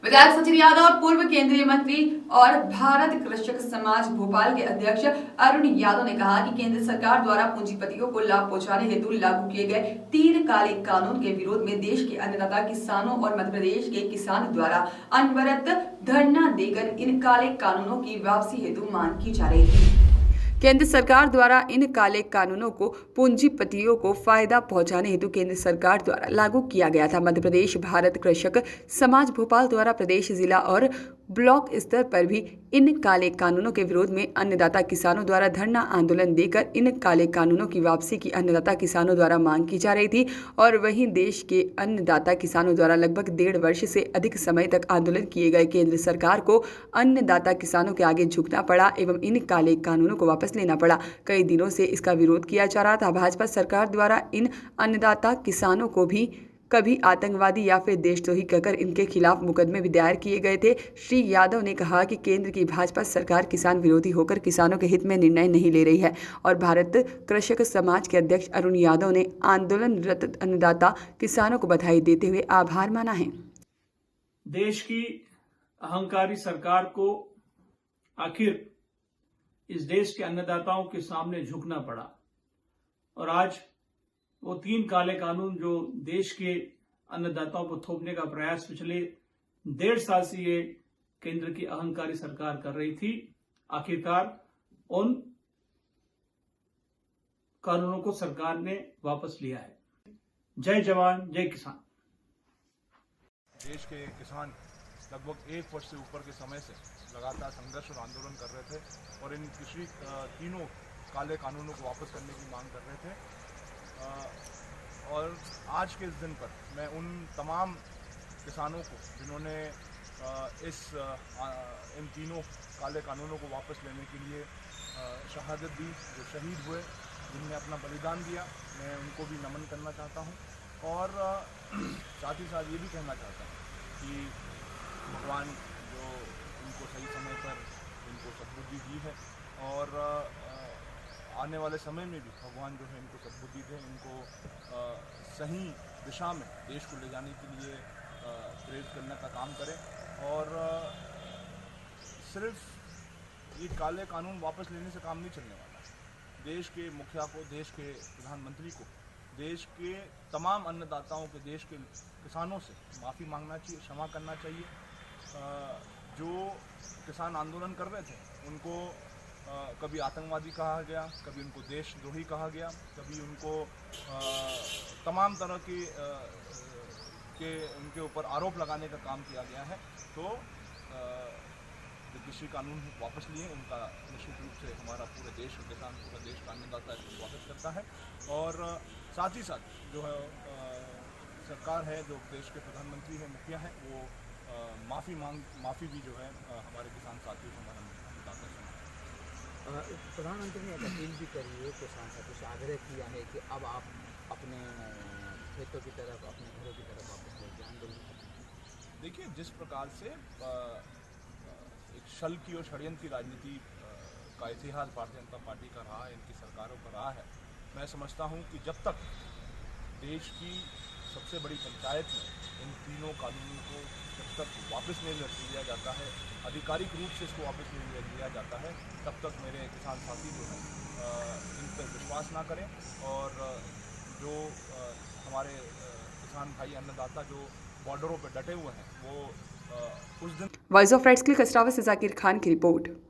विधायक सचिन यादव, पूर्व केंद्रीय मंत्री और भारत कृषक समाज भोपाल के अध्यक्ष अरुण यादव ने कहा कि केंद्र सरकार द्वारा पूंजीपतियों को लाभ पहुंचाने हेतु लागू किए गए 3 काले कानून के विरोध में देश के अन्नदाता किसानों और मध्य प्रदेश के किसानों द्वारा अनवरत धरना देकर इन काले कानूनों की वापसी हेतु मांग की जा रही थी। केंद्र सरकार द्वारा इन काले कानूनों को पूंजीपतियों को फायदा पहुंचाने हेतु केंद्र सरकार द्वारा लागू किया गया था। मध्य प्रदेश भारत कृषक समाज भोपाल द्वारा प्रदेश, जिला और ब्लॉक स्तर पर भी इन काले कानूनों के विरोध में अन्नदाता किसानों द्वारा धरना आंदोलन देकर इन काले कानूनों की वापसी की अन्नदाता किसानों द्वारा मांग की जा रही थी। और वहीं देश के अन्नदाता किसानों द्वारा लगभग 1.5 वर्ष से अधिक समय तक आंदोलन किए गए केंद्र सरकार को अन्नदाता किसानों के आगे झुकना पड़ा एवं इन काले कानूनों को वापस लेना पड़ा। कई दिनों से इसका विरोध किया जा रहा था। भाजपा सरकार द्वारा इन अन्नदाता किसानों को भी कभी आतंकवादी या फिर देशद्रोही कहकर इनके खिलाफ मुकदमे भी दायर किए गए थे। श्री यादव ने कहा कि केंद्र की भाजपा सरकार किसान विरोधी होकर किसानों के हित में निर्णय नहीं ले रही है। और भारत कृषक समाज के अध्यक्ष अरुण यादव ने आंदोलनरत अन्नदाता किसानों को बधाई देते हुए आभार माना है। देश की अहंकारी सरकार को आखिर इस देश के अन्नदाताओं के सामने झुकना पड़ा और आज वो 3 काले कानून जो देश के अन्नदाताओं को थोपने का प्रयास पिछले 1.5 साल से ये केंद्र की अहंकारी सरकार कर रही थी, आखिरकार उन कानूनों को सरकार ने वापस लिया है। जय जवान जय किसान। देश के किसान लगभग 1 वर्ष से ऊपर के समय से लगातार संघर्ष और आंदोलन कर रहे थे और इन कृषि 3 काले कानूनों को वापस करने की मांग कर रहे थे। और आज के इस दिन पर मैं उन तमाम किसानों को जिन्होंने इन 3 काले कानूनों को वापस लेने के लिए शहादत दी, जो शहीद हुए, जिनने अपना बलिदान दिया, मैं उनको भी नमन करना चाहता हूं। और साथ ही साथ ये भी कहना चाहता हूं कि भगवान जो इनको सही समय पर इनको सद्बुद्धि दी है और आने वाले समय में भी भगवान जो है इनको सद्बुद्धि दें, इनको सही दिशा में देश को ले जाने के लिए प्रेरित करने का काम करें। और सिर्फ ये काले कानून वापस लेने से काम नहीं चलने वाला। देश के मुखिया को, देश के प्रधानमंत्री को, देश के तमाम अन्नदाताओं के, देश के किसानों से माफ़ी मांगना चाहिए, क्षमा करना चाहिए। जो किसान आंदोलन कर रहे थे उनको कभी आतंकवादी कहा गया, कभी उनको देशद्रोही कहा गया, कभी उनको तमाम तरह के उनके ऊपर आरोप लगाने का काम किया गया है। तो जो कृषि कानून वापस लिए उनका निश्चित रूप से हमारा पूरे देश का किसान, पूरा देश का अन्नदाता इसको स्वागत करता है। और साथ ही साथ जो है सरकार है, जो देश के प्रधानमंत्री हैं, मुखिया हैं, वो माफ़ी भी जो है हमारे किसान साथियों से, हमारे अन्नदाता से। प्रधानमंत्री ने एक अपील भी करी है, किसान साथियों से आग्रह किया है कि अब आप अपने खेतों की तरफ, अपने घरों की तरफ वापस ले जाएं आंदोलन। देखिए, जिस प्रकार से एक छल की और षड्यंत्र की राजनीति का इतिहास भारतीय जनता पार्टी का रहा है, इनकी सरकारों का रहा है, मैं समझता हूं कि जब तक देश की सबसे बड़ी पंचायत में इन 3 कानूनों को जब तक वापस नहीं लिया जाता है, आधिकारिक रूप से इसको वापस नहीं लिया जाता है, तब तक मेरे किसान साथी जो हैं इन पर विश्वास ना करें। और जो हमारे किसान भाई अन्नदाता जो बॉर्डरों पर डटे हुए हैं, वो उस दिन। वॉइस ऑफ राइट्स के लिए कस्टावा से जाकिर खान की रिपोर्ट।